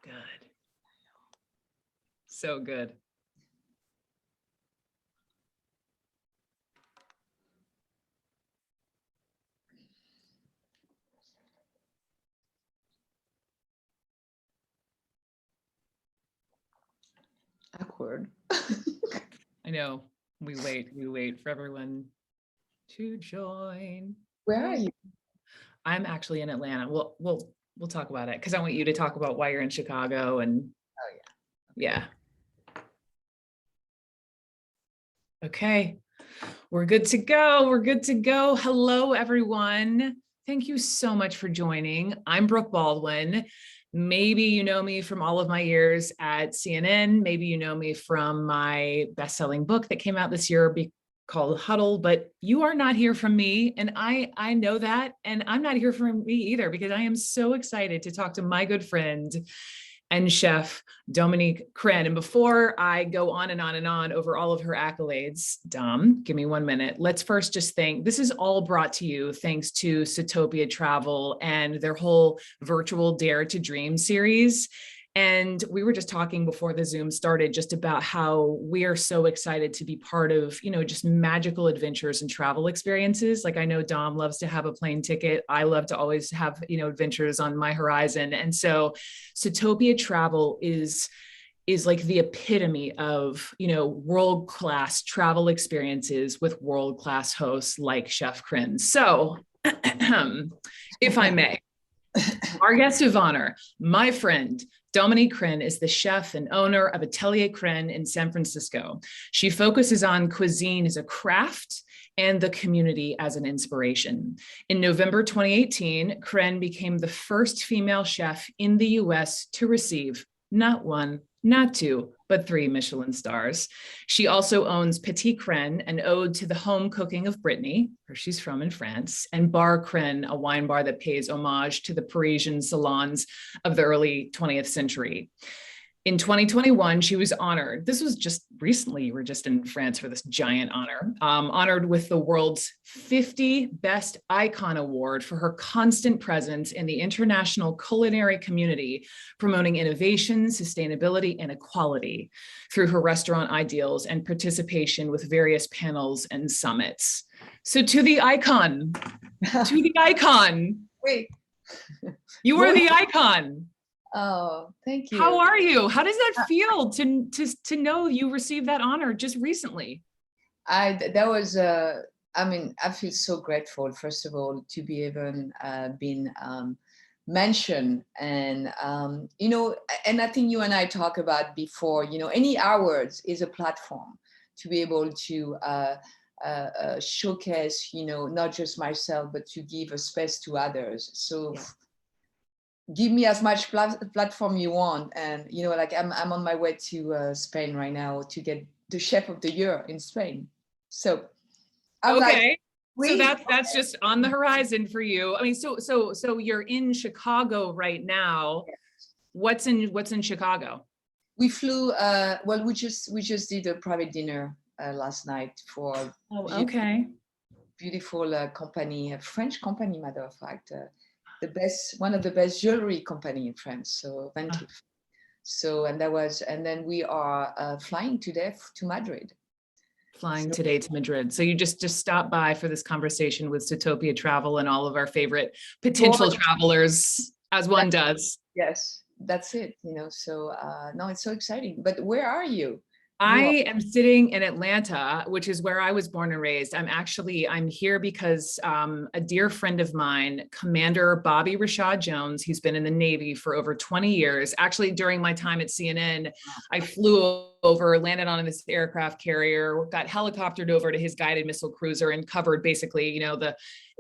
good. So good. Awkward. I know. We wait for everyone to join. Where are you? I'm actually in Atlanta. We'll talk about it because I want you to talk about why you're in Chicago and yeah. Okay, we're good to go. We're good to go. Hello, everyone. Thank you so much for joining. I'm Brooke Baldwin. Maybe you know me from all of my years at CNN. Maybe you know me from my best-selling book that came out this year called Huddle, but you are not here from me. And I know that, and I'm not here from me either, because I am so excited to talk to my good friend and chef, Dominique Crenn. And before I go on and on and on over all of her accolades, Dom, give me 1 minute. Let's first just thank, this is all brought to you thanks to Satopia Travel and their whole virtual Dare to Dream series. And we were just talking before the Zoom started just about how we are so excited to be part of, just magical adventures and travel experiences. Like I know Dom loves to have a plane ticket. I love to always have, adventures on my horizon. And so Satopia Travel is like the epitome of, world-class travel experiences with world-class hosts like Chef Kren. So if I may, our guest of honor, my friend, Dominique Crenn, is the chef and owner of Atelier Crenn in San Francisco. She focuses on cuisine as a craft and the community as an inspiration. In November 2018, Kren became the first female chef in the US to receive not 1, not 2, but 3 Michelin stars. She also owns Petit Kren, an ode to the home cooking of Brittany, where she's from in France, and Bar Kren, a wine bar that pays homage to the Parisian salons of the early 20th century. In 2021, she was honored. This was just recently, you were just in France for this giant honor, honored with the world's 50 Best Icon Award for her constant presence in the international culinary community, promoting innovation, sustainability, and equality through her restaurant ideals and participation with various panels and summits. So to the icon, Wait. You are the icon. Oh, thank you. How are you? How does that feel to know you received that honor just recently? I feel so grateful, first of all, to be even been mentioned. And, and I think you and I talked about before, any awards is a platform to be able to showcase, not just myself, but to give a space to others. So yeah. Give me as much platform you want. And, I'm on my way to Spain right now to get the Chef of the Year in Spain. So I'm okay. So that's just on the horizon for you. I mean, so you're in Chicago right now. What's in Chicago? We flew, we just did a private dinner last night for beautiful company, a French company, matter of fact, one of the best jewelry company in France. So Van Cleef. So, and then we are flying today to Madrid. Today to Madrid. So you just stopped by for this conversation with Satopia Travel and all of our favorite potential travelers, as one does. Yes, that's it. So no, it's so exciting. But where are you? I am sitting in Atlanta, which is where I was born and raised. I'm here because a dear friend of mine, Commander Bobby Rashad Jones, he's been in the Navy for over 20 years. Actually, during my time at CNN, I flew over, landed on this aircraft carrier, got helicoptered over to his guided missile cruiser and covered basically,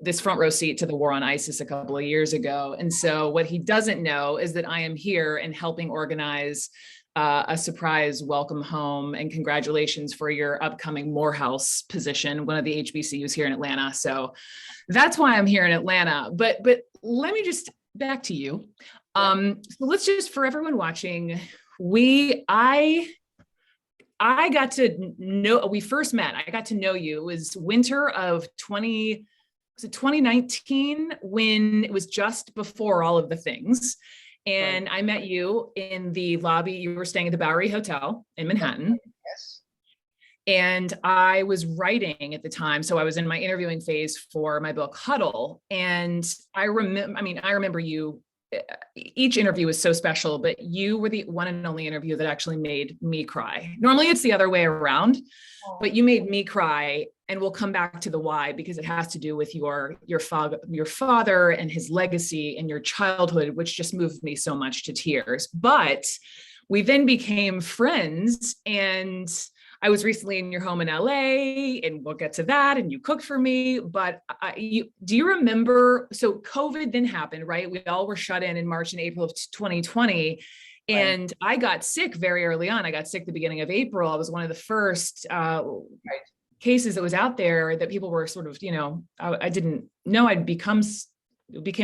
this front row seat to the war on ISIS a couple of years ago. And so what he doesn't know is that I am here and helping organize a surprise welcome home and congratulations for your upcoming Morehouse position, one of the HBCUs here in Atlanta. So that's why I'm here in Atlanta. But let me just back to you. So let's just, for everyone watching, I got to know, we first met, I got to know you, it was winter of 2019, when it was just before all of the things. And I met you in the lobby. You were staying at the Bowery Hotel in Manhattan. Yes. And I was writing at the time. So I was in my interviewing phase for my book Huddle. And I remember you, each interview was so special, but you were the one and only interview that actually made me cry. Normally it's the other way around, but you made me cry. And we'll come back to the why, because it has to do with your father and his legacy and your childhood, which just moved me so much to tears. But we then became friends, and I was recently in your home in LA, and we'll get to that, and you cooked for me. But do you remember, so COVID then happened, right? We all were shut in March and April of 2020. And I got sick very early on. I got sick the beginning of April. I was one of the first cases that was out there that people were sort of, I didn't know it became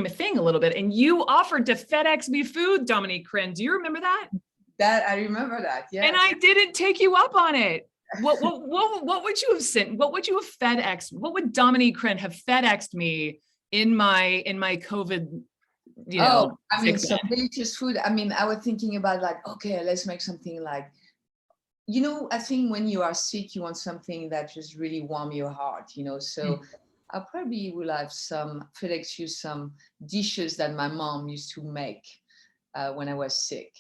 a thing a little bit. And you offered to FedEx me food, Dominique Crenn. Do you remember that? That I remember that. Yeah. And I didn't take you up on it. What would you have sent? What would you have FedExed? What would Dominique Crenn have FedExed me in my COVID? Some delicious food. I was thinking about okay, let's make something like, I think when you are sick, you want something that just really warm your heart, so I probably will have FedEx you some dishes that my mom used to make when I was sick,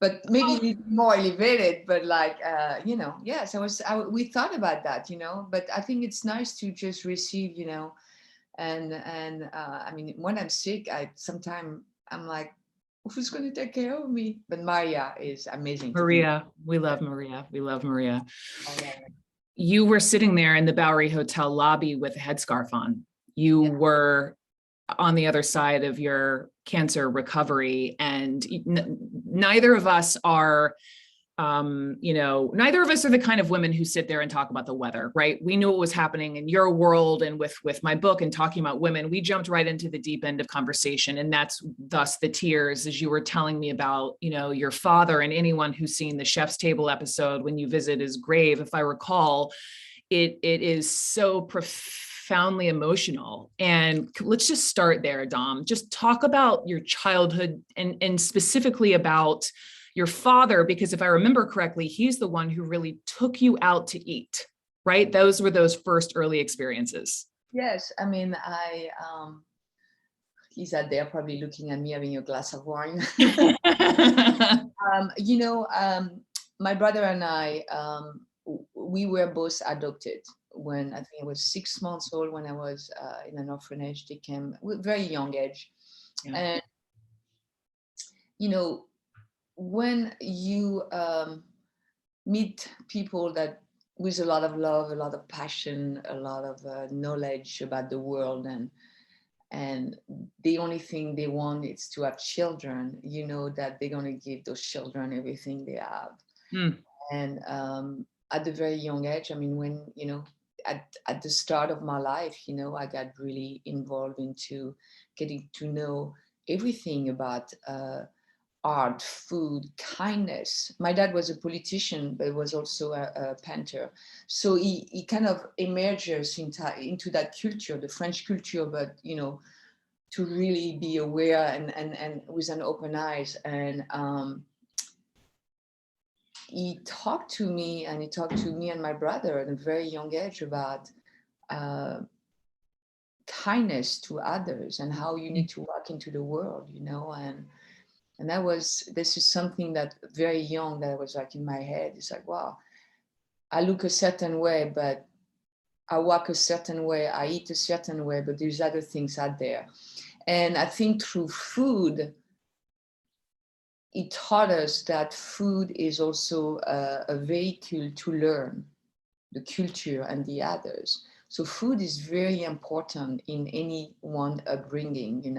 but maybe a little more elevated, but yes, we thought about that, but I think it's nice to just receive, and when I'm sick, sometimes I'm like, who's going to take care of me? But Maria is amazing. Maria, we love Maria. We love Maria. You were sitting there in the Bowery Hotel lobby with a headscarf on. You were on the other side of your cancer recovery, and neither of us are neither of us are the kind of women who sit there and talk about the weather, right? We knew what was happening in your world, and with my book and talking about women, we jumped right into the deep end of conversation. And that's thus the tears, as you were telling me about, your father. And anyone who's seen the Chef's Table episode, when you visit his grave, if I recall, it is so profoundly emotional. And let's just start there, Dom. Just talk about your childhood and specifically about your father, because if I remember correctly, he's the one who really took you out to eat, right? Those were those first early experiences. Yes, he's out there probably looking at me having a glass of wine. My brother and I, we were both adopted when I think I was 6 months old. When I was in an orphanage, they came with very young age, and when you meet people that with a lot of love, a lot of passion, a lot of knowledge about the world, and the only thing they want is to have children, that they're going to give those children everything they have. And at a very young age, when at the start of my life, I got really involved into getting to know everything about art, food, kindness. My dad was a politician, but was also a painter. So he kind of emerges into that culture, the French culture, but, to really be aware and with an open eyes. And he talked to me and my brother at a very young age about kindness to others and how you need to walk into the world, and this is something that very young that was in my head. It's like, wow, I look a certain way, but I walk a certain way, I eat a certain way, but there's other things out there. And I think through food, it taught us that food is also a vehicle to learn the culture and the others. So food is very important in any one upbringing, And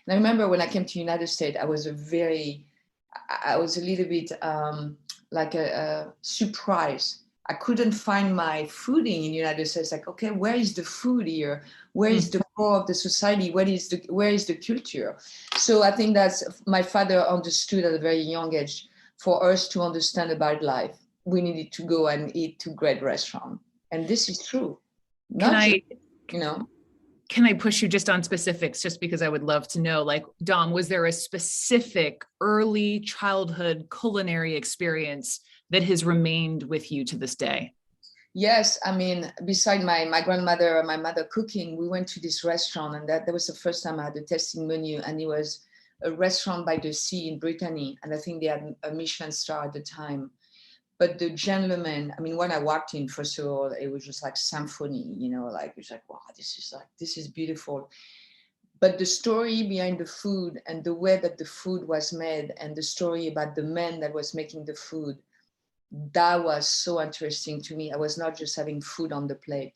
I remember when I came to the United States, I was a little bit like a surprise. I couldn't find my footing in the United States. Like, okay, where is the food here? Where is the core of the society? Where is the culture? So I think that's my father understood at a very young age. For us to understand about life, we needed to go and eat to great restaurant, and this is true. can I push you just on specifics, just because I would love to know, like, Dom, was there a specific early childhood culinary experience that has remained with you to this day? Yes, I mean, beside my grandmother and my mother cooking, we went to this restaurant, and that was the first time I had a tasting menu, and it was a restaurant by the sea in Brittany, and I think they had a Michelin star at the time. But the gentleman, I mean, when I walked in, first of all, it was just like symphony, you know, like it was like, wow, this is beautiful. But the story behind the food and the way that the food was made and the story about the man that was making the food, that was so interesting to me. I was not just having food on the plate.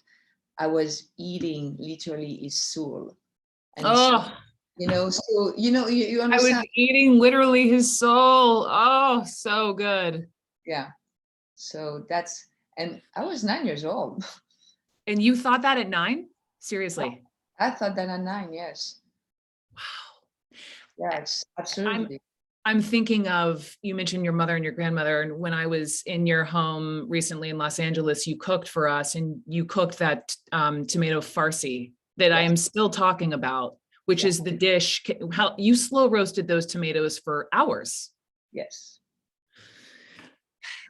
I was eating literally his soul. And so, Oh, you I was understand? eating literally his soul. Oh, so good. Yeah. So and I was 9 years old. And you thought that at 9? Seriously. I thought that at 9, yes. Wow. Yes, I'm absolutely. I'm thinking of, you mentioned your mother and your grandmother, and when I was in your home recently in Los Angeles, you cooked for us, and you cooked that tomato farci that I Yes, am still talking about, which yeah, is the dish. How you slow roasted those tomatoes for hours. yes.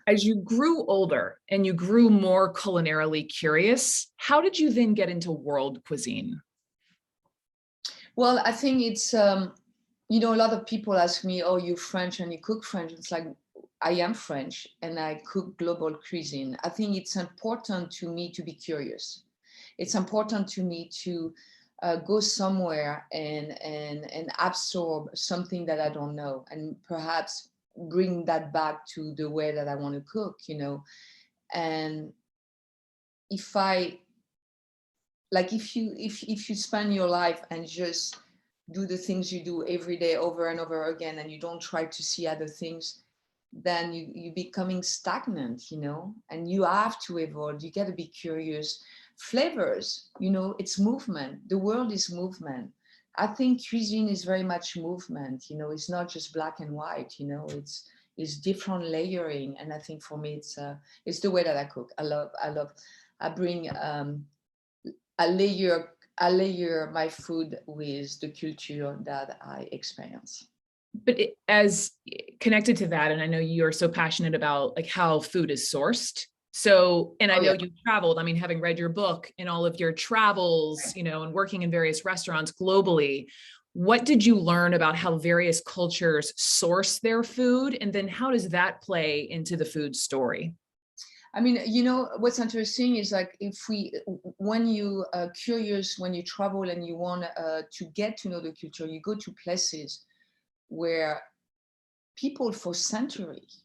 As you grew older and you grew more culinarily curious, how did you then get into world cuisine? Well, I think it's, a lot of people ask me, oh, you're French and you cook French. It's like, I am French and I cook global cuisine. I think it's important to me to be curious. It's important to me to go somewhere and absorb something that I don't know, and perhaps bring that back to the way that I want to cook, And if I like if you spend your life and just do the things you do every day over and over again, and you don't try to see other things, then you becoming stagnant, and you have to evolve. You got to be curious. Flavors, it's movement. The world is movement. I think cuisine is very much movement. It's not just black and white. It's different layering. And I think for me it's the way that I cook. I bring I layer my food with the culture that I experience. But as connected to that, and I know you're so passionate about like how food is sourced. So, and I Oh know yeah. you traveled, I mean, having read your book and all of your travels, and working in various restaurants globally, what did you learn about how various cultures source their food? And then how does that play into the food story? I mean, what's interesting is like when you are curious, when you travel and you want to get to know the culture, you go to places where people for centuries,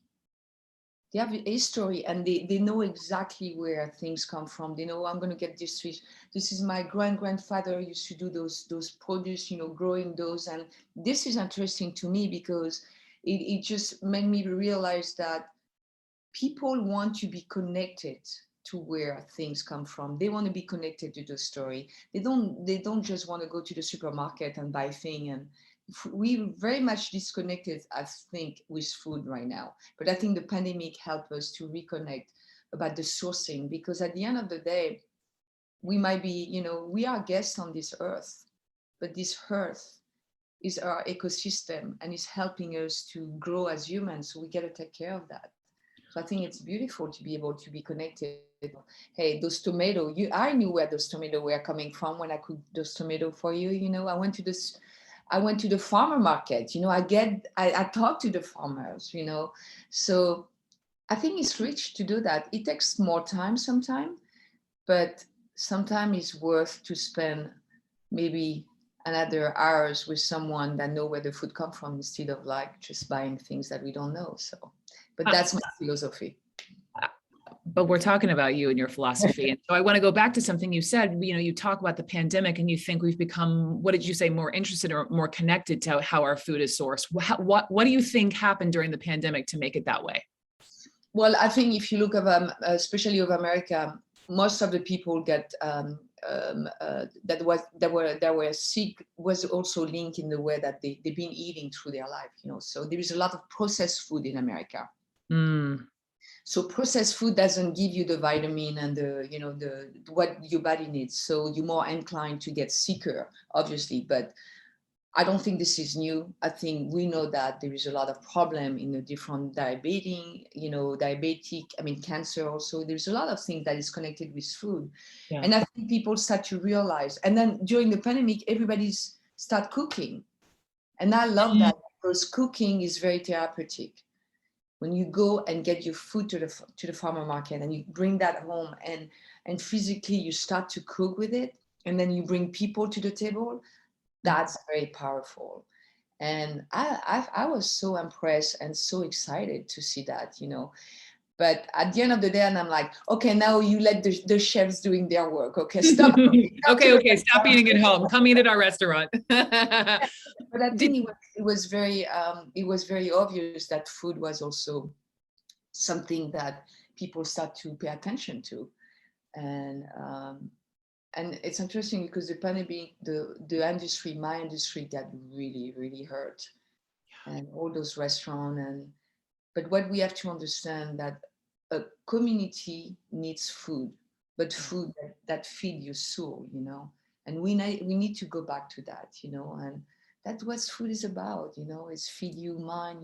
they have a history and they know exactly where things come from. They know, I'm going to get this fish. This is my grandfather used to do those produce, growing those. And this is interesting to me because it just made me realize that people want to be connected to where things come from. They want to be connected to the story. They don't just want to go to the supermarket and buy things. And we very much disconnected, I think, with food right now. But I think the pandemic helped us to reconnect about the sourcing, because at the end of the day, we might be, we are guests on this earth, but this earth is our ecosystem and is helping us to grow as humans. So we got to take care of that. So I think it's beautiful to be able to be connected. Hey, those tomatoes, I knew where those tomatoes were coming from when I cooked those tomatoes for you. I went to the farmer market, I talked to the farmers, So I think it's rich to do that. It takes more time sometimes, but sometimes it's worth to spend maybe another hours with someone that know where the food come from, instead of like just buying things that we don't know. So, but that's my philosophy. But we're talking about you and your philosophy. And so I want to go back to something you said. You talk about the pandemic and you think we've become, what did you say, more interested or more connected to how our food is sourced. What do you think happened during the pandemic to make it that way? Well, I think if you look at especially of America, most of the people that were sick was also linked in the way that they've been eating through their life. So there is a lot of processed food in America. Mm. So processed food doesn't give you the vitamin and the, you know, the what your body needs. So you're more inclined to get sicker, obviously. But I don't think this is new. I think we know that there is a lot of problem in the different cancer also. There's a lot of things that is connected with food. Yeah. And I think people start to realize, and then during the pandemic, everybody's start cooking. And I love that because cooking is very therapeutic. When you go and get your food to the farmer market and you bring that home and physically you start to cook with it, and then you bring people to the table, that's very powerful. And I was so impressed and so excited to see that, you know. But at the end of the day, and I'm like, okay, now you let the chefs doing their work. Okay, stop. Okay, stop eating at home. Come eat at our restaurant. But I think it was very obvious that food was also something that people start to pay attention to, and it's interesting because the pandemic, the industry, my industry, got really, really hurt, and all those restaurants. But what we have to understand that a community needs food, but food that feed your soul, you know. And we need to go back to that, you know. And that's what food is about, you know. It's feed you mind,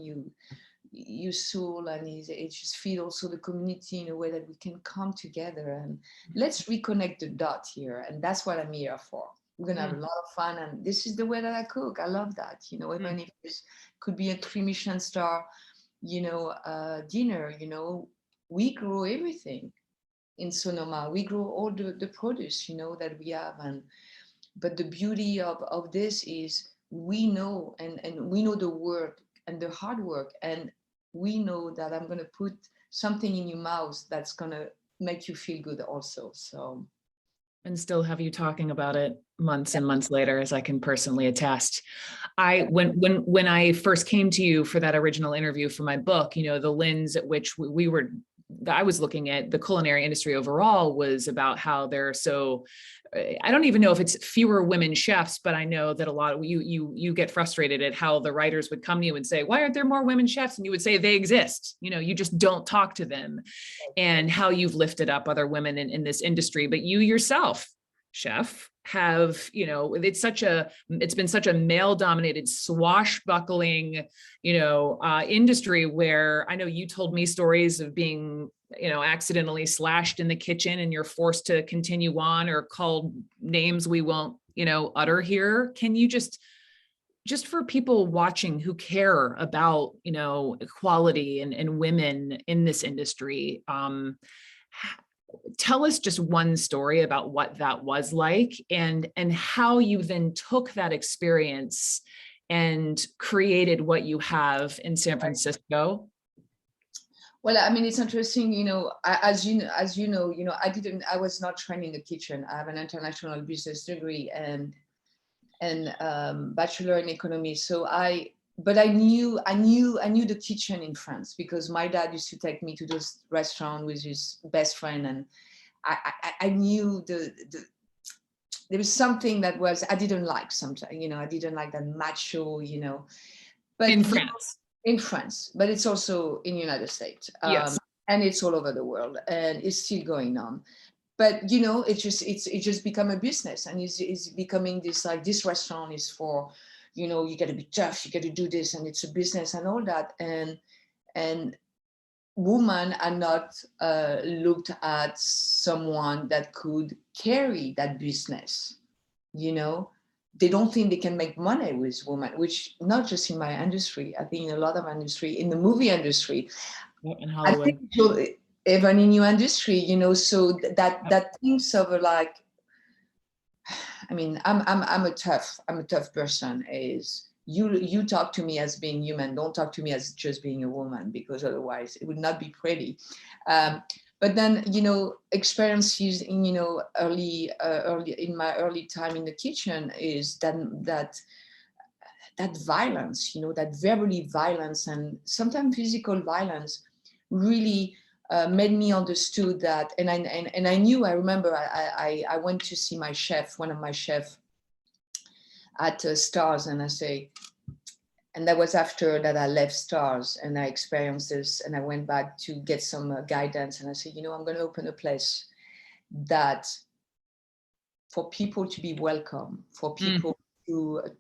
your soul, and it just feed also the community in a way that we can come together and let's reconnect the dot here. And that's what I'm here for. We're gonna have a lot of fun, and this is the way that I cook. I love that, you know. Even if it could be a 3 Michelin star, you know, dinner, you know, we grow everything in Sonoma. We grow all the produce, you know, that we have. But the beauty of this is we know, and we know the work and the hard work, and we know that I'm going to put something in your mouth that's going to make you feel good also. So. And still have you talking about it months and months later, as I can personally attest. When I first came to you for that original interview for my book, you know, the lens at which I was looking at the culinary industry overall was about how they're so, I don't even know if it's fewer women chefs, but I know that a lot of you get frustrated at how the writers would come to you and say, why aren't there more women chefs? And you would say, they exist, you know, you just don't talk to them, and how you've lifted up other women in this industry. But you yourself, chef, have, you know, it's been such a male dominated, swashbuckling, you know, industry, where I know you told me stories of being, you know, accidentally slashed in the kitchen and you're forced to continue on, or called names we won't, you know, utter here. Can you just for people watching who care about, you know, equality and women in this industry, tell us just one story about what that was like, and how you then took that experience and created what you have in San Francisco. Well, I mean, it's interesting, you know, as you know, I was not trained in the kitchen. I have an international business degree and bachelor in economy. So but I knew the kitchen in France because my dad used to take me to those restaurants with his best friend, and I knew there was something that I didn't like sometimes, you know, I didn't like that macho, you know. But in France. In France, but it's also in the United States. Yes. And it's all over the world, and it's still going on. But you know, it just become a business, and it's becoming this, like, this restaurant is for, you know, you got to be tough, you got to do this, and it's a business and all that. And women are not looked at someone that could carry that business, you know. They don't think they can make money with women, which not just in my industry, I think in a lot of industry, in the movie industry, in Hollywood, I think even in your industry, you know. So that thinks of like, I mean, I'm a tough person. Is you talk to me as being human, don't talk to me as just being a woman, because otherwise it would not be pretty. But then, you know, experiences in, you know, early in my early time in the kitchen is that violence, you know, that verbally violence and sometimes physical violence really made me understood that. And I knew, I remember I went to see my chef, one of my chefs at Stars, and I say, And that was after that I left Stars and I experienced this, and I went back to get some guidance, and I said, you know, I'm going to open a place that for people to be welcome, for people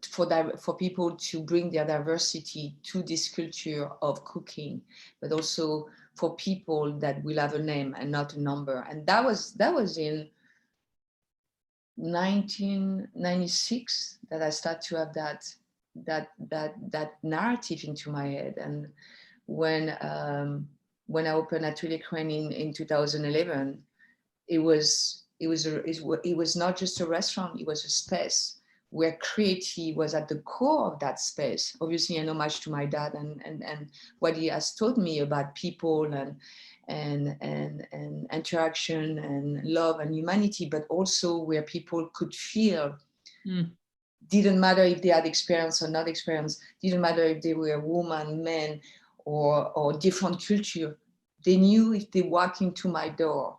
for people to bring their diversity to this culture of cooking, but also for people that will have a name and not a number. And that was in 1996 that I started to have that narrative into my head. And when I opened Atelier Crenn in 2011, it was not just a restaurant, it was a space where creativity was at the core of that space. Obviously, an homage to my dad and what he has taught me about people and interaction and love and humanity, but also where people could feel. Didn't matter if they had experience or not experience, didn't matter if they were woman, men, or different culture. They knew if they walk into my door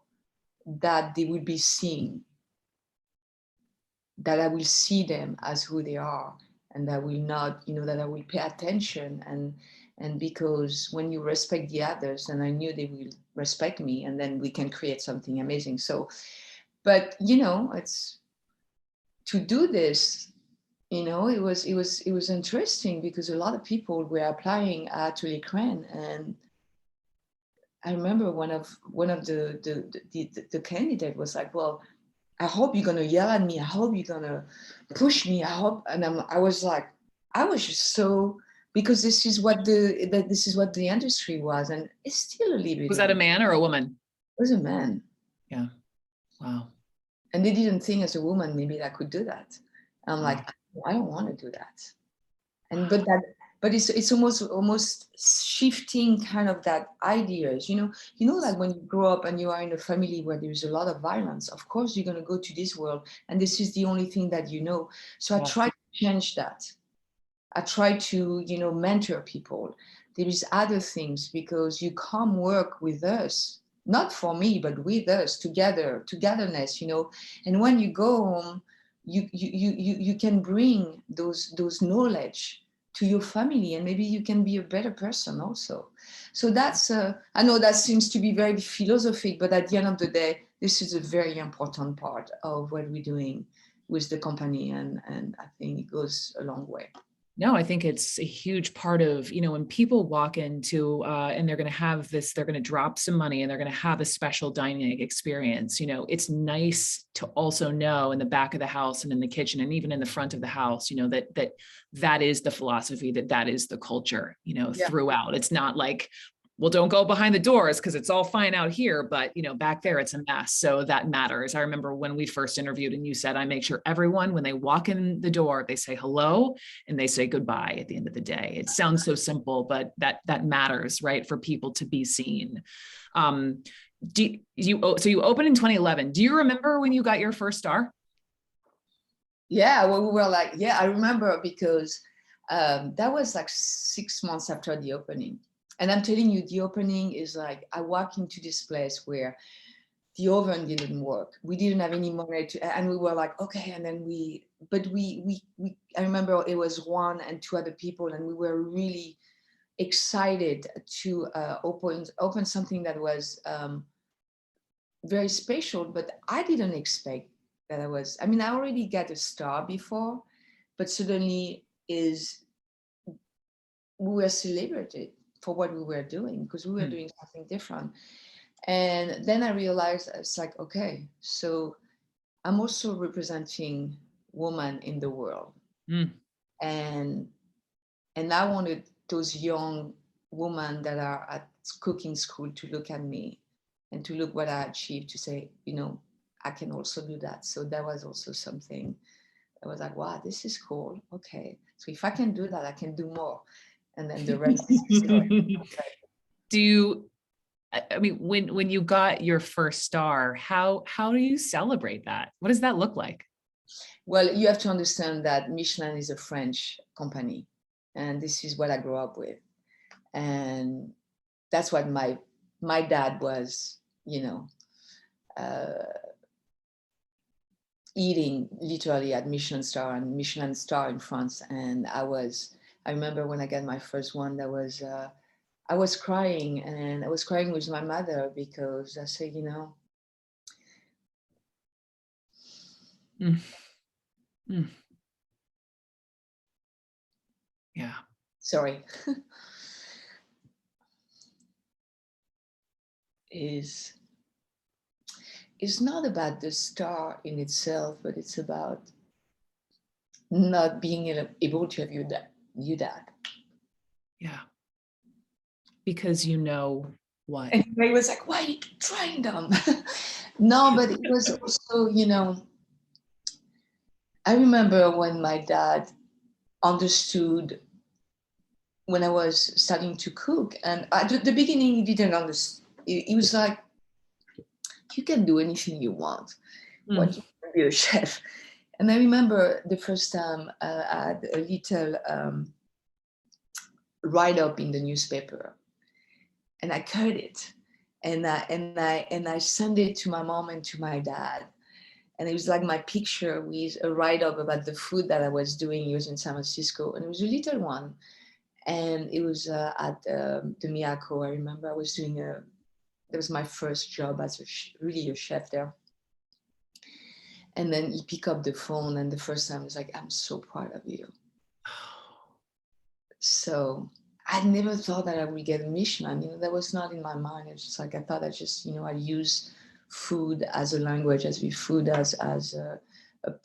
that they will be seen, that I will see them as who they are, and that will not, you know, that I will pay attention. And because when you respect the others, and I knew they will respect me, and then we can create something amazing. So, but you know, it's to do this, you know, it was interesting because a lot of people were applying at Atelier Crenn, and I remember one of the candidate was like, well, I hope you're gonna yell at me. I hope you're gonna push me. I hope, and I was like, I was just so, because this is what the industry was, and it's still a little bit. Was that a man or a woman? It was a man. Yeah. Wow. And they didn't think as a woman maybe I could do that. I'm like, I don't want to do that. And but it's almost shifting kind of that ideas, you know, like when you grow up and you are in a family where there's a lot of violence, of course you're going to go to this world and this is the only thing that you know. So I try to change that. I try to, you know, mentor people. There is other things, because you come work with us, not for me, but with us, togetherness, you know. And when you go home, you can bring those knowledge to your family, and maybe you can be a better person also. So that's I know that seems to be very philosophic, but at the end of the day, this is a very important part of what we're doing with the company, and I think it goes a long way. No, I think it's a huge part of, you know, when people walk into and they're going to have this, they're going to drop some money and they're going to have a special dining experience. You know, it's nice to also know in the back of the house and in the kitchen and even in the front of the house, you know, that is the philosophy, that is the culture, you know, throughout. It's not like, well, don't go behind the doors because it's all fine out here, but you know, back there it's a mess. So that matters. I remember when we first interviewed and you said, I make sure everyone, when they walk in the door, they say hello and they say goodbye at the end of the day. It sounds so simple, but that matters, right? For people to be seen. So you opened in 2011. Do you remember when you got your first star? Yeah, well, we were like, yeah, I remember, because that was like 6 months after the opening. And I'm telling you, the opening is like, I walk into this place where the oven didn't work. We didn't have any money and we were like, okay. And then I remember it was one and two other people, and we were really excited to open something that was very special, but I didn't expect that I mean, I already got a star before, but suddenly we were celebrated for what we were doing, because we were doing something different. And then I realized, it's like, okay, so I'm also representing women in the world. And I wanted those young women that are at cooking school to look at me and to look what I achieved, to say, you know, I can also do that. So that was also something I was like, wow, this is cool. Okay, so if I can do that, I can do more. And then the rest I mean, when you got your first star, how do you celebrate that? What does that look like? Well, you have to understand that Michelin is a French company, and this is what I grew up with. And that's what my dad was, you know, eating literally at Michelin Star in France. And I was I remember when I got my first one, I was crying, and I was crying with my mother because I said, Mm. Mm. Yeah. sorry, is it's not about the star in itself, but it's about not being able to have you that. Yeah. Because you know what? And he was like, why are you trying them? No, but it was also, I remember when my dad understood when I was starting to cook. And at the beginning, he didn't understand. He was like, you can do anything you want. What Mm. you can be a chef. And I remember the first time I had a little write-up in the newspaper, and I cut it, and I sent it to my mom and to my dad. And it was like my picture with a write-up about the food that I was doing. It was in San Francisco, and it was a little one. And it was at the Miyako. I remember I was doing that was my first job as really a chef there. And then he picked up the phone, and the first time he was like, I'm so proud of you. So I never thought that I would get a Michelin. That was not in my mind. It's just like I thought I use food as a language, as food as a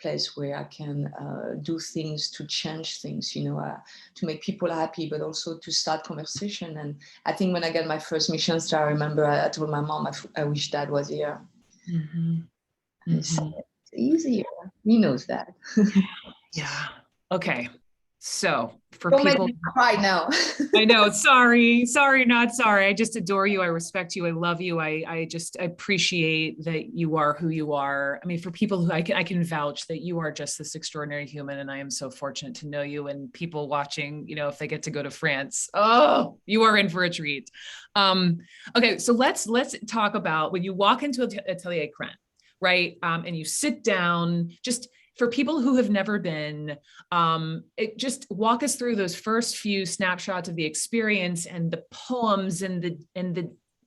place where I can do things to change things, to make people happy, but also to start conversation. And I think when I got my first Michelin star, I remember I told my mom I wish Dad was here. Mm-hmm. And he said, it's easier. He knows that. Yeah. Okay. So for Don't make people, me cry now. I know, sorry, not sorry. I just adore you. I respect you. I love you. I just appreciate that you are who you are. I mean, for people who I can vouch that you are just this extraordinary human. And I am so fortunate to know you, and people watching, if they get to go to France, oh, you are in for a treat. Okay. So let's talk about when you walk into Atelier Crenn, right? And you sit down, just for people who have never been, just walk us through those first few snapshots of the experience and the poems and the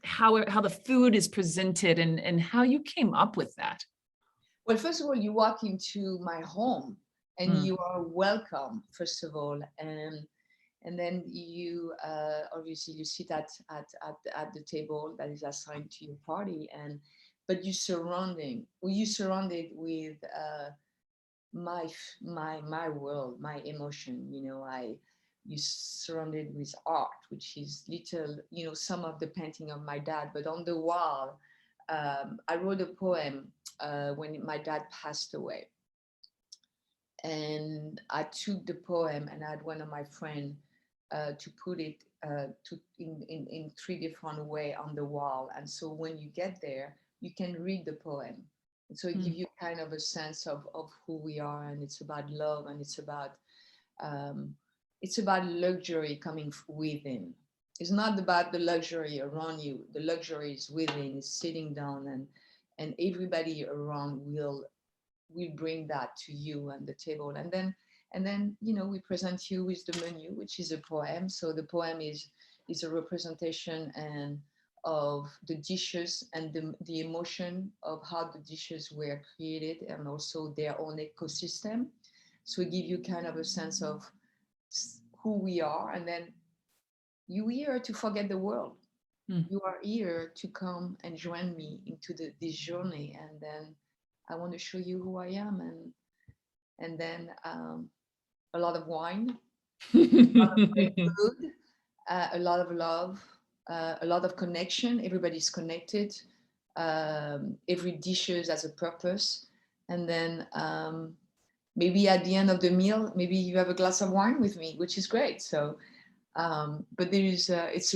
how the food is presented and how you came up with that. Well, first of all, you walk into my home and you are welcome, first of all, and then you obviously you sit at the table that is assigned to your party, but you're surrounded with my world, my emotion. You surrounded with art, which is little, some of the painting of my dad, but on the wall, I wrote a poem when my dad passed away, and I took the poem and I had one of my friends to put it in three different ways on the wall, and so when you get there, you can read the poem. And so it gives you kind of a sense of who we are, and it's about love, and it's about luxury coming within. It's not about the luxury around you. The luxury is within, is sitting down, and everybody around will bring that to you and the table. And then we present you with the menu, which is a poem. So the poem is a representation and of the dishes and the emotion of how the dishes were created, and also their own ecosystem. So it gives you kind of a sense of who we are. And then you are here to forget the world. You are here to come and join me into this journey. And then I want to show you who I am. And then a lot of wine, a lot of great food, a lot of love, a lot of connection. Everybody's connected. Every dish has a purpose. And then maybe at the end of the meal, maybe you have a glass of wine with me, which is great. So, but there is, it's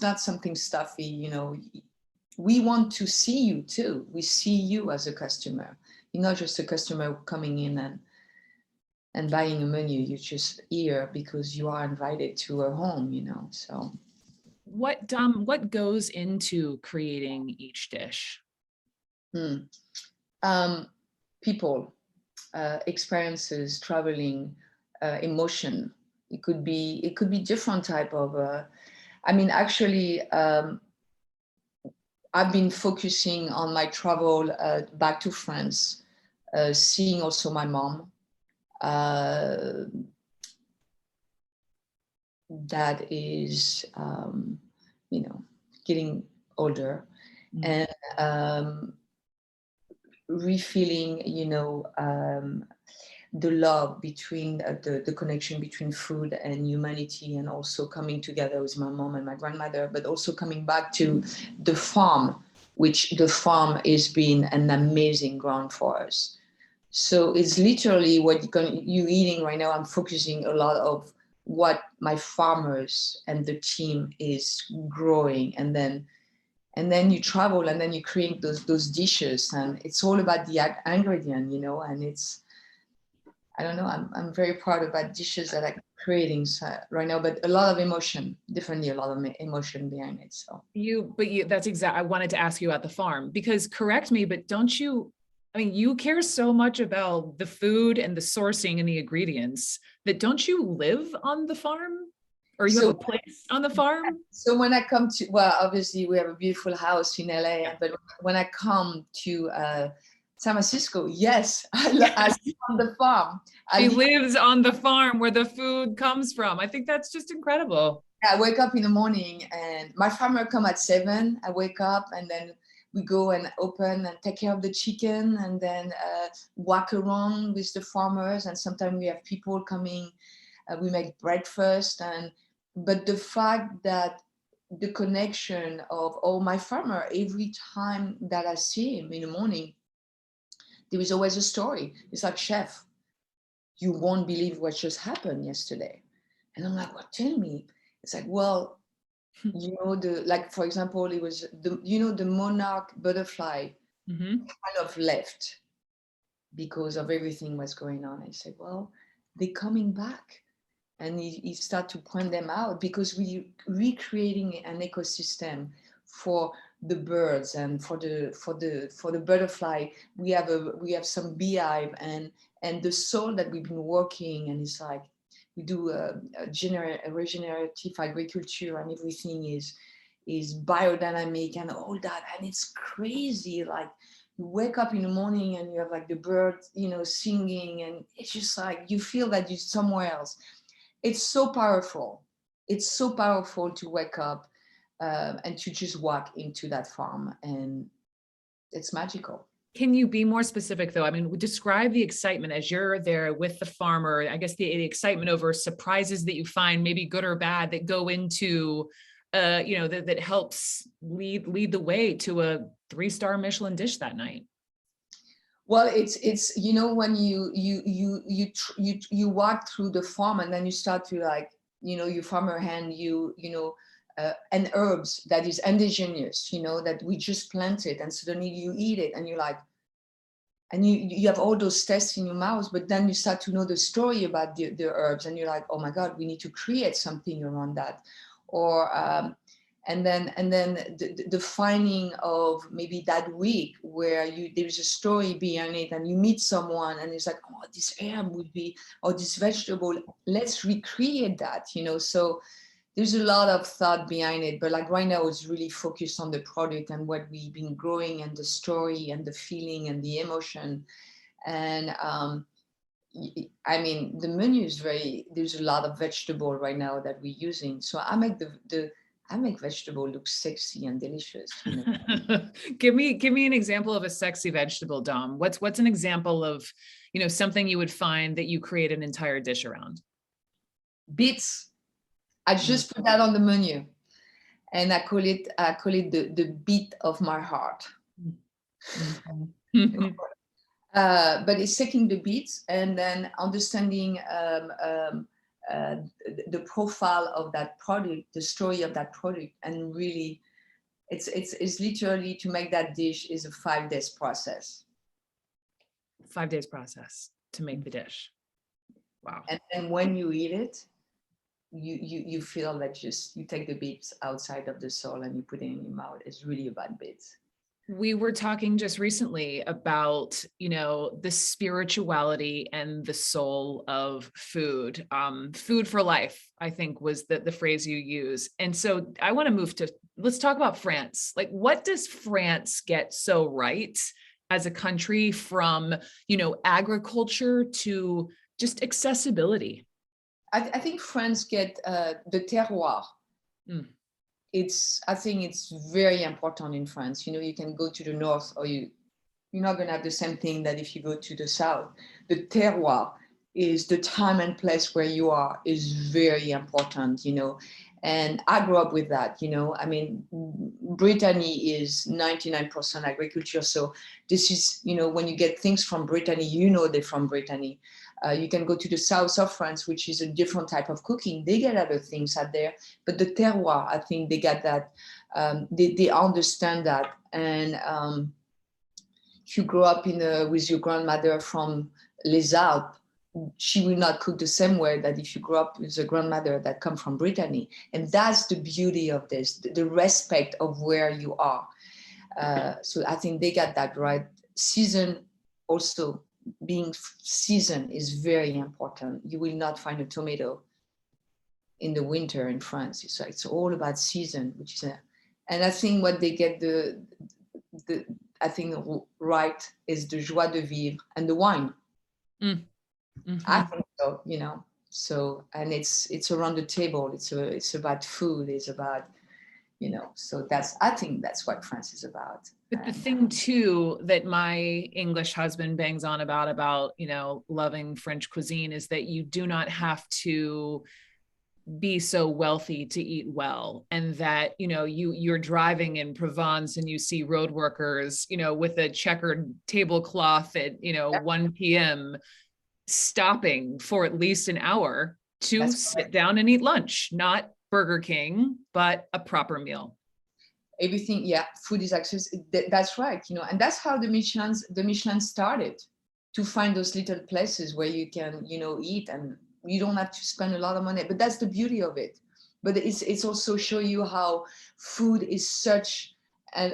not something stuffy, We want to see you too. We see you as a customer. You're not just a customer coming in and buying a menu. You're just here because you are invited to a home, so. What goes into creating each dish? People, experiences, traveling, emotion, It could be different type of, I mean, actually, I've been focusing on my travel back to France, seeing also my mom. That is, you know, getting older, and refilling, you know, the love between the connection between food and humanity, and also coming together with my mom and my grandmother, but also coming back to the farm, which the farm has been an amazing ground for us. So it's literally what you're eating right now. I'm focusing a lot of what my farmers and the team is growing, and then you travel, and then you create those dishes, and it's all about the ingredient, you know. And it's, I don't know, I'm very proud about dishes that I'm creating right now, but a lot of emotion, definitely a lot of emotion behind it. So that's exactly, I wanted to ask you about the farm, because correct me, but don't you, I mean, you care so much about the food and the sourcing and the ingredients that don't you live on the farm, or you have a place on the farm? So when I come to, well, obviously we have a beautiful house in LA, but when I come to San Francisco, yes, I live on the farm. She lives on the farm where the food comes from. I think that's just incredible. I wake up in the morning, and my farmer come at 7. I wake up, and then we go and open and take care of the chicken, and then walk around with the farmers. And sometimes we have people coming. We make breakfast, but the fact that the connection of my farmer, every time that I see him in the morning, there is always a story. It's like, chef, you won't believe what just happened yesterday. And I'm like, what, tell me? It's like, well, you know, like, for example, it was the monarch butterfly kind of left because of everything was going on. I said, well, they're coming back. And he started to point them out, because we're recreating an ecosystem for the birds and for the butterfly. We have some beehive, and the soil that we've been working, and it's like we do a regenerative agriculture, and everything is biodynamic and all that, and it's crazy. Like, you wake up in the morning and you have like the birds, you know, singing, and it's just like you feel that you're somewhere else. It's so powerful. It's so powerful to wake up and to just walk into that farm, and it's magical. Can you be more specific though? I mean, describe the excitement as you're there with the farmer. I guess the excitement over surprises that you find, maybe good or bad, that go into, you know, that helps lead the way to a 3-star Michelin dish that night. Well, it's you know, when you walk through the farm, and then you start to, like, you know, your farmer hand you know, and herbs that is indigenous, you know, that we just planted, and suddenly you eat it, and you're like, and you have all those tastes in your mouth, but then you start to know the story about the herbs, and you're like, oh my God, we need to create something around that. Or and then the finding of maybe that week where there's a story behind it, and you meet someone, and it's like, oh, this herb would be, or this vegetable, let's recreate that, you know. So there's a lot of thought behind it, but like right now it's really focused on the product and what we've been growing, and the story and the feeling and the emotion. And I mean, the menu is there's a lot of vegetable right now that we're using. So I make I make vegetable look sexy and delicious. You know? Give me an example of a sexy vegetable, Dom. What's an example of, you know, something you would find that you create an entire dish around? Beets. I just put that on the menu, and I call it the beat of my heart. But it's taking the beats and then understanding the profile of that product, the story of that product, and really, it's literally, to make that dish is a 5 days process. 5 days process to make the dish. Wow. And then when you eat it, you feel that just you take the bits outside of the soul and you put it in your mouth. It's really about bits. We were talking just recently about, the spirituality and the soul of food. Food for life, I think was the phrase you use. And so I want to let's talk about France. Like, what does France get so right as a country from, agriculture to just accessibility? I think France get the terroir. Mm. I think it's very important in France. You can go to the north, or you're not going to have the same thing that if you go to the south. The terroir is the time and place where you are is very important. And I grew up with that. I mean, Brittany is 99% agriculture. So this is, when you get things from Brittany, they're from Brittany. You can go to the south of France, which is a different type of cooking. They get other things out there, but the terroir, I think they got that. They understand that. And if you grow up with your grandmother from Les Alpes, she will not cook the same way that if you grow up with a grandmother that come from Brittany. And that's the beauty of this, the respect of where you are. So I think they got that right. Season also, being season is very important. You will not find a tomato in the winter in France. So it's all about season, and I think what they get I think right is the joie de vivre and the wine. Mm-hmm. I think so, So, and it's around the table. It's about food. It's about, So I think that's what France is about. But the thing too that my English husband bangs on about, loving French cuisine is that you do not have to be so wealthy to eat well. And that, you're driving in Provence and you see road workers, with a checkered tablecloth at, 1 p.m. stopping for at least an hour to sit down and eat lunch, not Burger King, but a proper meal. Everything, food is accessible. That's right, and that's how the Michelin started, to find those little places where you can, eat, and you don't have to spend a lot of money. But that's the beauty of it. But it's also show you how food is such a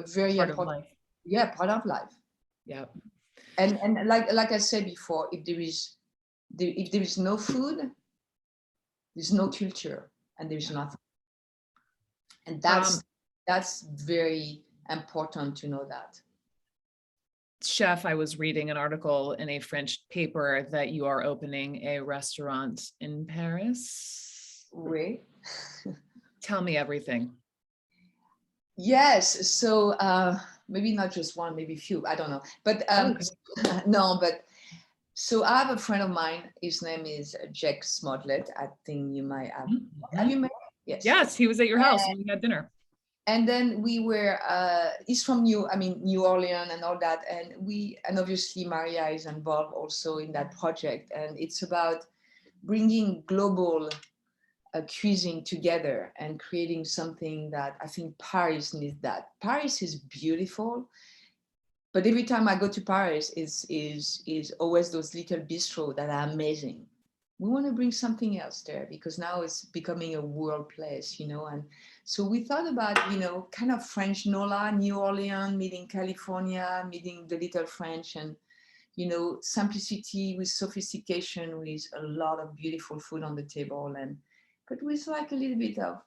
very Part important, of life. Part of life. Yeah. And like I said before, if there is no food, there's no culture, and there's nothing. And that's very important to know that. Chef, I was reading an article in a French paper that you are opening a restaurant in Paris. Oui. Tell me everything. Yes. So maybe not just one, maybe few. I don't know. But no, but so I have a friend of mine. His name is Jack Smodlet. I think you might have. Mm-hmm. Have you met? Yes. Yes, he was at your house when we had dinner. And then we were, he's from New Orleans and all that. And obviously Maria is involved also in that project. And it's about bringing global cuisine together and creating something that I think Paris needs that. Paris is beautiful, but every time I go to Paris is always those little bistros that are amazing. We want to bring something else there because now it's becoming a world place, and so we thought about, kind of French Nola, New Orleans, meeting California, meeting the little French, and, simplicity with sophistication, with a lot of beautiful food on the table, but with like a little bit of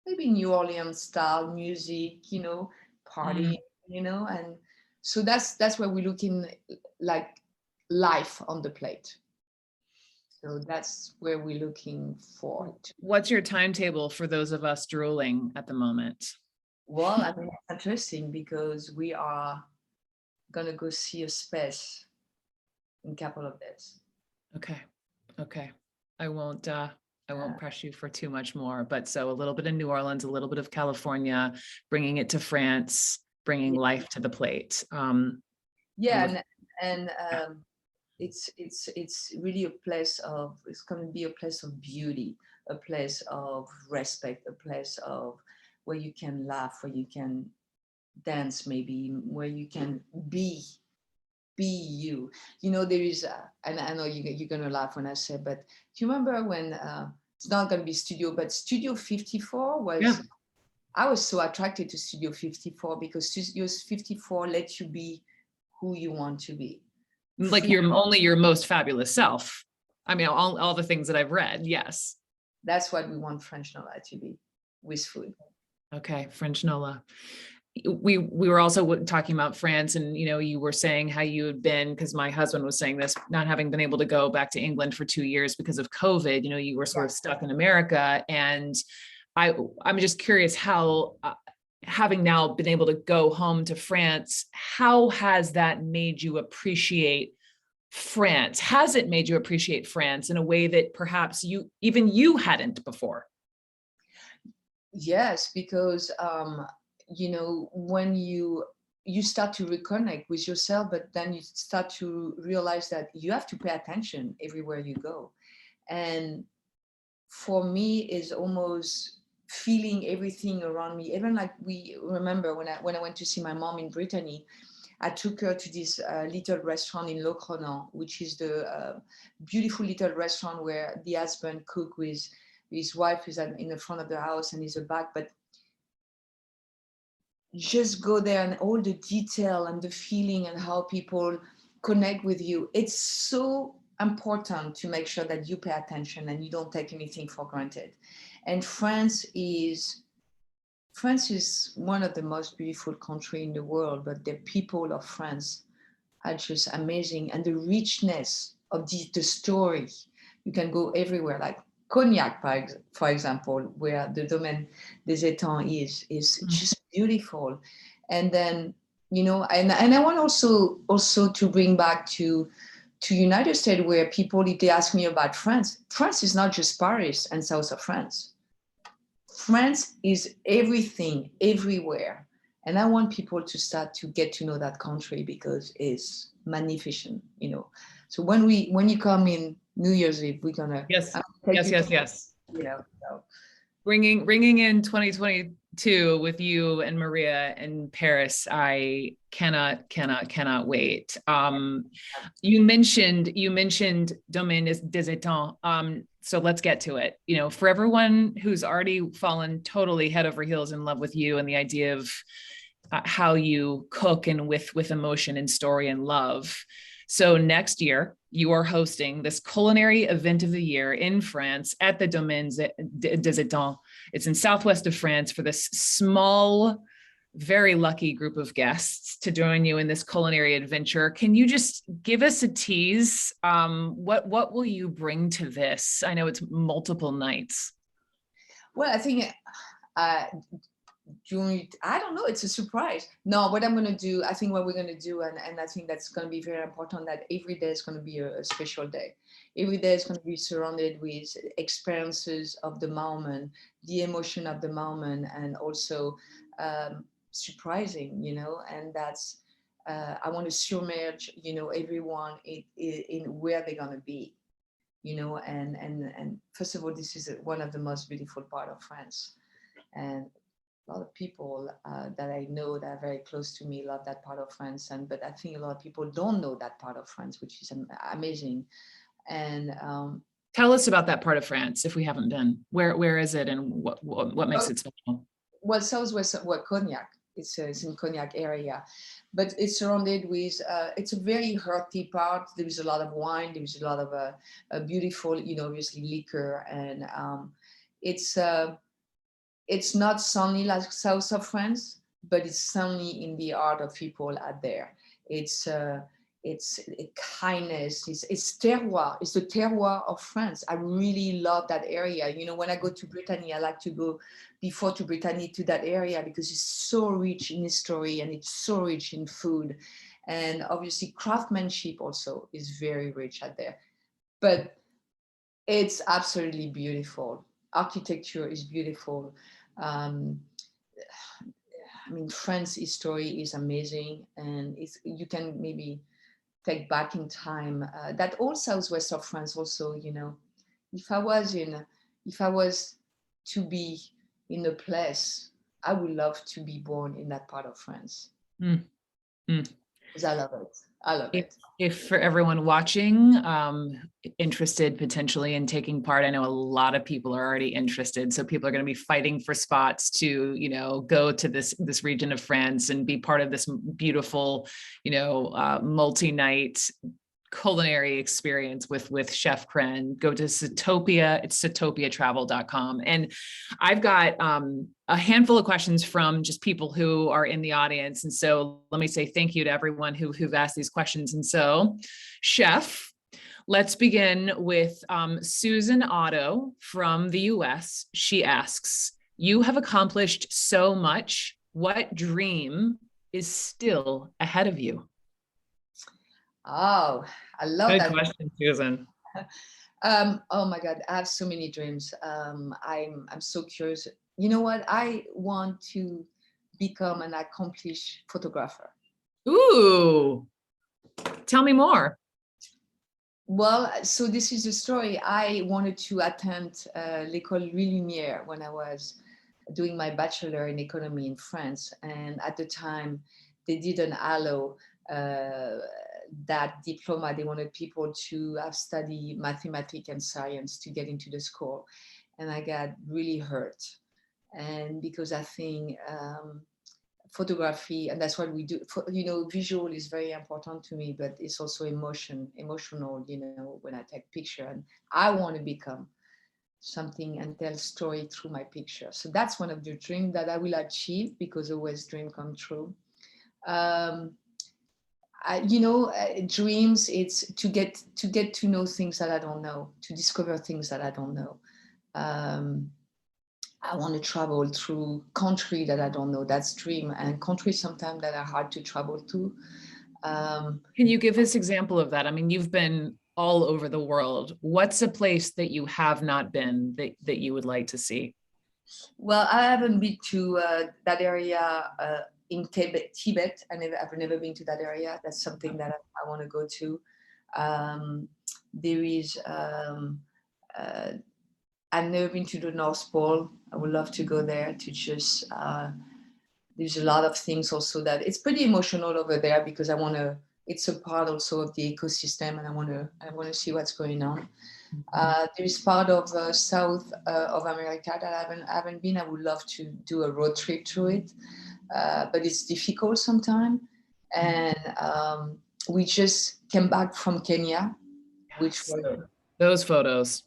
maybe New Orleans style music, party, and so that's where we're looking like life on the plate. So that's where we're looking for. What's your timetable for those of us drooling at the moment? Well, I mean, it's interesting because we are going to go see a space in a couple of days. Okay. I won't press you for too much more, but so a little bit of New Orleans, a little bit of California, bringing it to France, bringing life to the plate. It's really it's going to be a place of beauty, a place of respect, a place of where you can laugh, where you can dance, maybe where you can be you. There is, and I know you're going to laugh when I say, but do you remember when, it's not going to be studio, but Studio 54 was I was so attracted to Studio 54 because Studio 54 lets you be who you want to be. Like you're only your most fabulous self. I mean, all the things that I've read. Yes. That's what we want French Nola to be, with food. Okay, French Nola. We were also talking about France, and you were saying how you had been, because my husband was saying this, not having been able to go back to England for 2 years because of COVID. You were sort of stuck in America, and I'm just curious how, having now been able to go home to France, how has that made you appreciate France? Has it made you appreciate France in a way that perhaps you hadn't before? Yes, because when you start to reconnect with yourself, but then you start to realize that you have to pay attention everywhere you go. And for me, is almost feeling everything around me. Even like, we remember when I went to see my mom in Brittany, I took her to this little restaurant in Le Cronan, which is the beautiful little restaurant where the husband cook with his wife, is in the front of the house and is a back. But just go there, and all the detail and the feeling and how people connect with you. It's so important to make sure that you pay attention and you don't take anything for granted. And France is one of the most beautiful countries in the world, but the people of France are just amazing. And the richness of the story, you can go everywhere, like Cognac, for example, where the Domaine des Étangs is just beautiful. And then, and I want also to bring back to United States, where people, if they ask me about France is not just Paris and south of France. France is everything, everywhere. And I want people to start to get to know that country, because it's magnificent, So when you come in New Year's Eve, we're gonna Yes. So. Bringing in 2022 with you and Maria in Paris, I cannot wait. You mentioned Domaine des Étangs. So let's get to it. For everyone who's already fallen totally head over heels in love with you and the idea of how you cook, and with emotion and story and love. So next year, you are hosting this culinary event of the year in France at the Domaine des Étangs. It's in southwest of France, for this small, very lucky group of guests to join you in this culinary adventure. Can you just give us a tease? What will you bring to this? I know it's multiple nights. Well, I think I don't know, it's a surprise. No, what I'm going to do, I think what we're going to do, and I think that's going to be very important, that every day is going to be a special day. Every day is going to be surrounded with experiences of the moment, the emotion of the moment, and also surprising, and that's, I want to submerge, everyone in where they're going to be, and first of all, this is one of the most beautiful part of France. And a lot of people that I know that are very close to me love that part of France, but I think a lot of people don't know that part of France, which is amazing. And tell us about that part of France if we haven't been. Where is it, and what makes it special? Well, southwest, Cognac. It's in Cognac area, but it's surrounded with. It's a very hearty part. There is a lot of wine. There is a lot of a beautiful, obviously liquor, and it's not sunny like south of France, but it's sunny in the heart of people out there. It's kindness. It's terroir. It's the terroir of France. I really love that area. When I go to Brittany, I like to go before to Brittany, to that area, because it's so rich in history and it's so rich in food. And obviously craftsmanship also is very rich out there. But it's absolutely beautiful. Architecture is beautiful. France's history is amazing, and you can maybe take back in time. That all southwest of France also, if I was to be in a place, I would love to be born in that part of France. Mm. Mm. 'cause I love it. I love If, it. if for everyone watching, interested potentially in taking part, I know a lot of people are already interested. So people are going to be fighting for spots to, go to this region of France and be part of this beautiful, multi-night culinary experience with Chef Kren. Go to Satopia. It's satopiatravel.com. And I've got a handful of questions from just people who are in the audience. And so let me say thank you to everyone who've asked these questions. And so, Chef, let's begin with Susan Otto from the US. She asks, you have accomplished so much. What dream is still ahead of you? Oh, I love Good that. question, Susan. Oh my God, I have so many dreams. I'm so curious. You know what? I want to become an accomplished photographer. Ooh, tell me more. Well, so this is the story. I wanted to attend l'École Lumière when I was doing my bachelor in economy in France. And at the time, they didn't allow that diploma. They wanted people to have studied mathematics and science to get into the school. And I got really hurt. And because I think photography, and that's what we do, visual is very important to me, but it's also emotional, when I take picture. And I want to become something and tell story through my picture. So that's one of the dreams that I will achieve, because always dream come true. Dreams, it's to get to know things that I don't know, to discover things that I don't know. I want to travel through country that I don't know. That's dream, and countries sometimes that are hard to travel to. Can you give us example of that? I mean, you've been all over the world. What's a place that you have not been that you would like to see? Well, I haven't been to that area in Tibet. I've never been to that area. That's something that I want to go to. There is. I've never been to the North Pole. I would love to go there to just. There's a lot of things also that it's pretty emotional over there, because I want to. It's a part also of the ecosystem, and I want to see what's going on. There is part of South of America that I haven't been. I would love to do a road trip through it, but it's difficult sometimes. And we just came back from Kenya, which was those photos.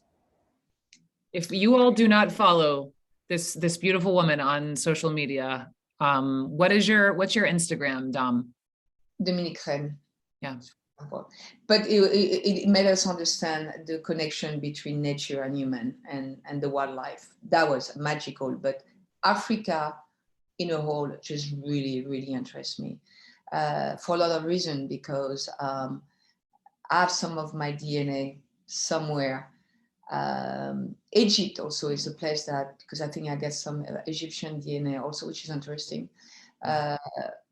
If you all do not follow this beautiful woman on social media, what's your Instagram, Dom? Dominique Crenn. Yeah. But it made us understand the connection between nature and human and the wildlife. That was magical. But Africa in a whole just really, really interests me for a lot of reasons, because I have some of my DNA somewhere. Egypt also is a place that, because I think I get some Egyptian DNA also, which is interesting.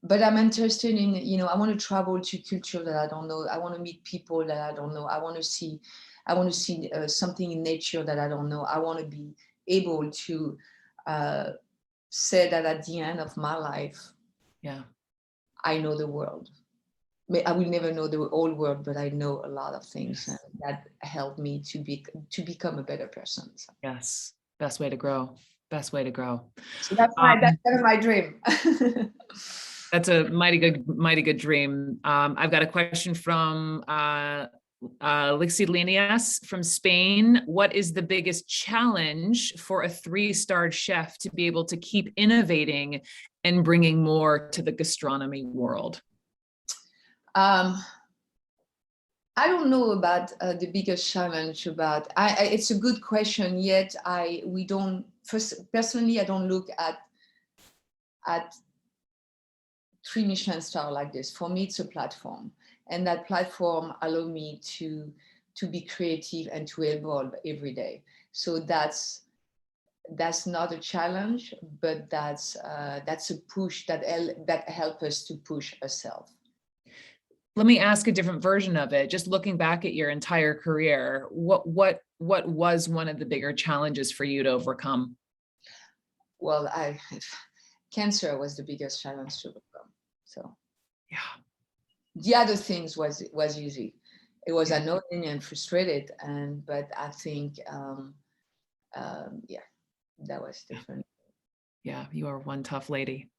But I'm interested in, I want to travel to culture that I don't know. I want to meet people that I don't know. I want to see something in nature that I don't know. I want to be able to say that at the end of my life, I know the world. I will never know the whole world, but I know a lot of things, and that helped me to become a better person. So. Yes, best way to grow. Best way to grow. So that's my dream. That's a mighty good dream. I've got a question from Lixi Linias from Spain. What is the biggest challenge for a 3-star chef to be able to keep innovating and bringing more to the gastronomy world? I don't know about the biggest challenge about. It's a good question. Yet we don't. Personally, I don't look at 3 Michelin stars like this. For me, it's a platform, and that platform allows me to be creative and to evolve every day. So that's not a challenge, but that's a push that helps us to push ourselves. Let me ask a different version of it. Just looking back at your entire career, what was one of the bigger challenges for you to overcome? Well, cancer was the biggest challenge to overcome. So, yeah, The other things was easy. It was annoying and frustrated, but I think yeah, that was different. Yeah, you are one tough lady.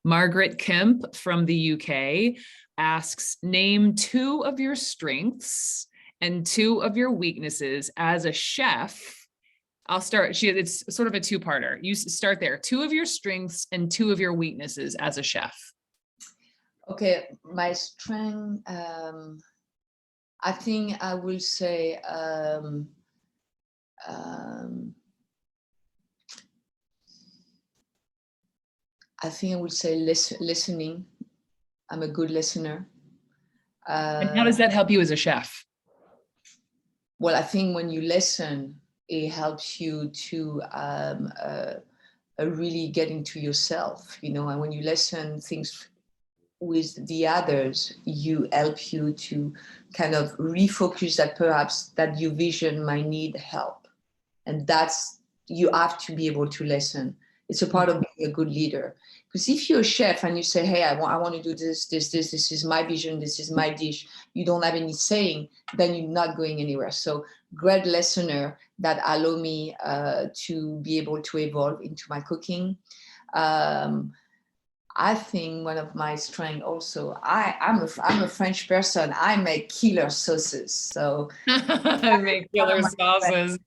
Margaret Kemp from the UK asks, name 2 of your strengths and 2 of your weaknesses as a chef. I'll start. It's sort of a 2-parter. You start there. 2 of your strengths and 2 of your weaknesses as a chef. Okay, my strength, I think I will say I think I would say listening. I'm a good listener. And how does that help you as a chef? Well, I think when you listen, it helps you to really get into yourself, you know, and when you listen things with the others, you help you to kind of refocus that perhaps that your vision might need help. And that's, you have to be able to listen. It's a part of being a good leader. Because if you're a chef and you say, hey, I want to do this is my vision, this is my dish, you don't have any saying, then you're not going anywhere. So great listener that allow me to be able to evolve into my cooking. I think one of my strengths also, I'm a French person. I make killer sauces. So I make killer sauces.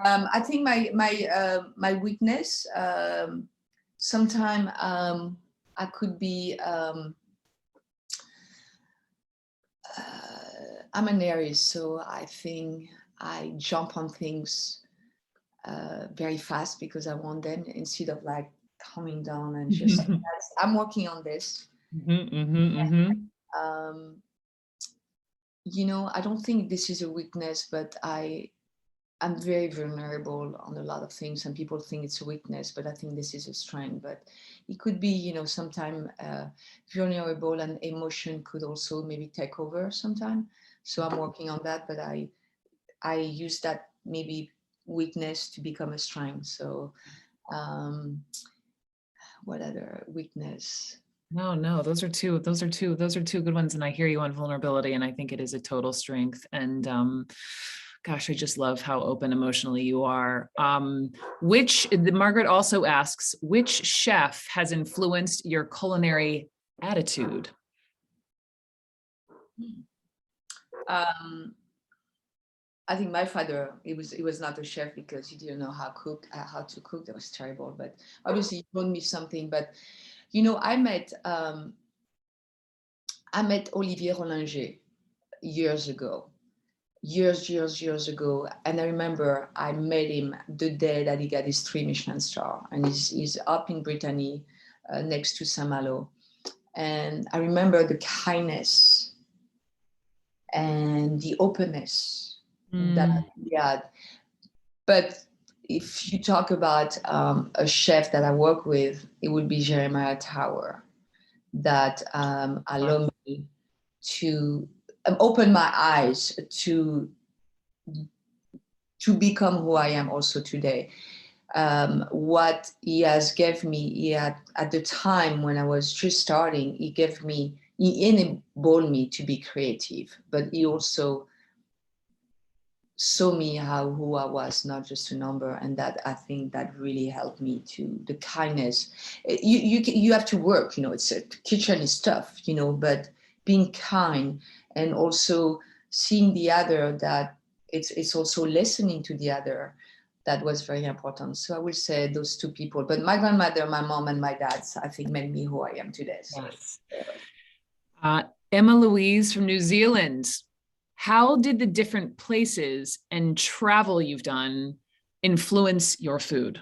I think my weakness, sometimes I could be, I'm an Aries, so I think I jump on things very fast because I want them instead of like calming down and just, I'm working on this. You know, I don't think this is a weakness, but I'm very vulnerable on a lot of things, and people think it's a weakness, but I think this is a strength. But it could be, you know, sometimes vulnerable and emotion could also maybe take over sometime. So I'm working on that, but I use that maybe weakness to become a strength. So what other weakness? No, those are two good ones. And I hear you on vulnerability, and I think it is a total strength. And gosh, I just love how open emotionally you are. Margaret also asks, which chef has influenced your culinary attitude? I think my father, he was not a chef because he didn't know how to cook. That was terrible. But obviously he taught me something. But you know, I met Olivier Rollinger years ago, years ago. And I remember I met him the day that he got his 3 Michelin Stars, and he's up in Brittany next to Saint-Malo. And I remember the kindness and the openness that he had. But if you talk about a chef that I work with, it would be Jeremiah Tower, that allowed me to open my eyes to become who I am also today. What he has gave me, at the time when I was just starting, he enabled me to be creative, but he also saw me who I was, not just a number. And that, I think that really helped me to the kindness. You have to work, you know, it's a kitchen is tough, you know, but being kind and also seeing the other, that it's also listening to the other, that was very important. So I would say those 2 people, but my grandmother, my mom, and my dad, I think made me who I am today. So. Yes. Emma Louise from New Zealand. How did the different places and travel you've done influence your food?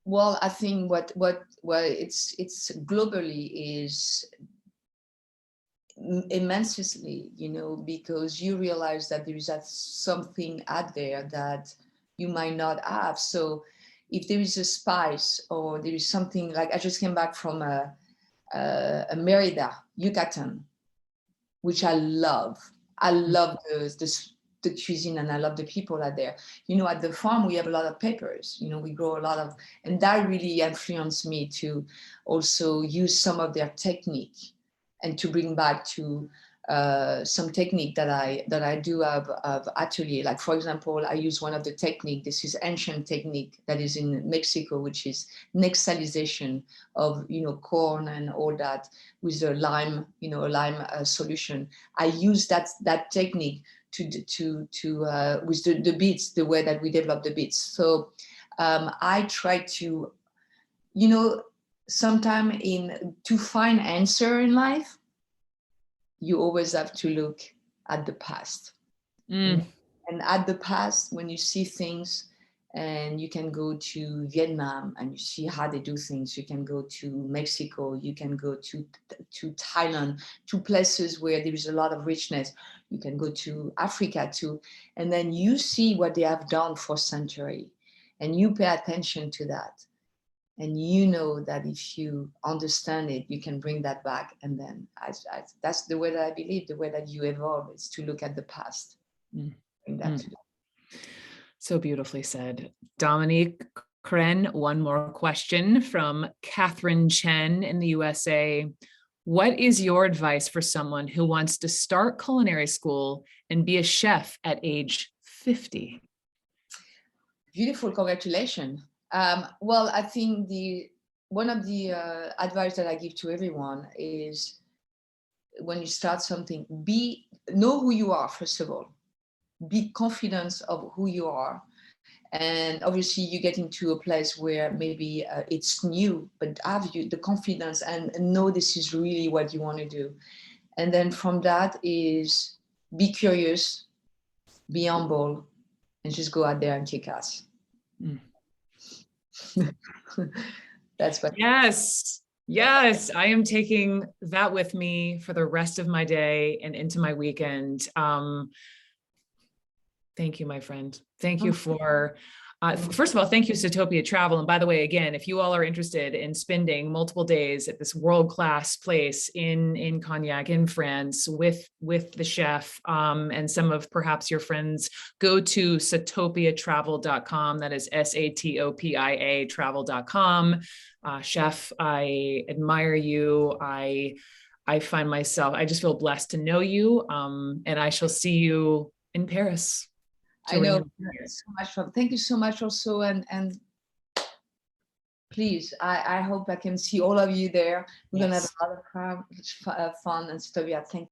Well, I think what it's globally is immensely, you know, because you realize that there is something out there that you might not have. So if there is a spice, or there is something, like I just came back from a Merida, Yucatan, which I love. I love the cuisine, and I love the people out there. You know, at the farm, we have a lot of peppers, you know, we grow a lot of, and that really influenced me to also use some of their technique and to bring back to some technique that I do of atelier. Like, for example, I use one of the technique. This is ancient technique that is in Mexico, which is nixtalization of, corn and all that with a lime, solution. I use that technique to with the beads, the way that we develop the beads. So I try to, sometime to find answer in life, you always have to look at the past. And at the past, when you see things, and you can go to Vietnam and you see how they do things, you can go to Mexico, you can go to Thailand, to places where there is a lot of richness. You can go to Africa too, and then you see what they have done for centuries, and you pay attention to that. And you know that if you understand it, you can bring that back. And then that's the way that I believe, the way that you evolve is to look at the past. Bring that to So beautifully said. Dominique Crenn, one more question from Catherine Chen in the USA. What is your advice for someone who wants to start culinary school and be a chef at age 50? Beautiful, congratulations. Well, I think one of the advice that I give to everyone is, when you start something, know who you are, first of all. Be confident of who you are. And obviously you get into a place where maybe it's new, but have you the confidence and know this is really what you want to do. And then from that is be curious, be humble, and just go out there and kick ass. That's what. Yes, I am taking that with me for the rest of my day and into my weekend. Thank you, my friend. Thank you for, first of all, thank you, Satopia Travel. And by the way, again, if you all are interested in spending multiple days at this world-class place in Cognac, in France, with the chef and some of perhaps your friends, go to satopiatravel.com. That is SATOPIA travel.com. Chef, I admire you. I find myself, I just feel blessed to know you. And I shall see you in Paris. I know. Thank you so much also. And please, I hope I can see all of you there. We're going to have a lot of fun and Satopia. Thank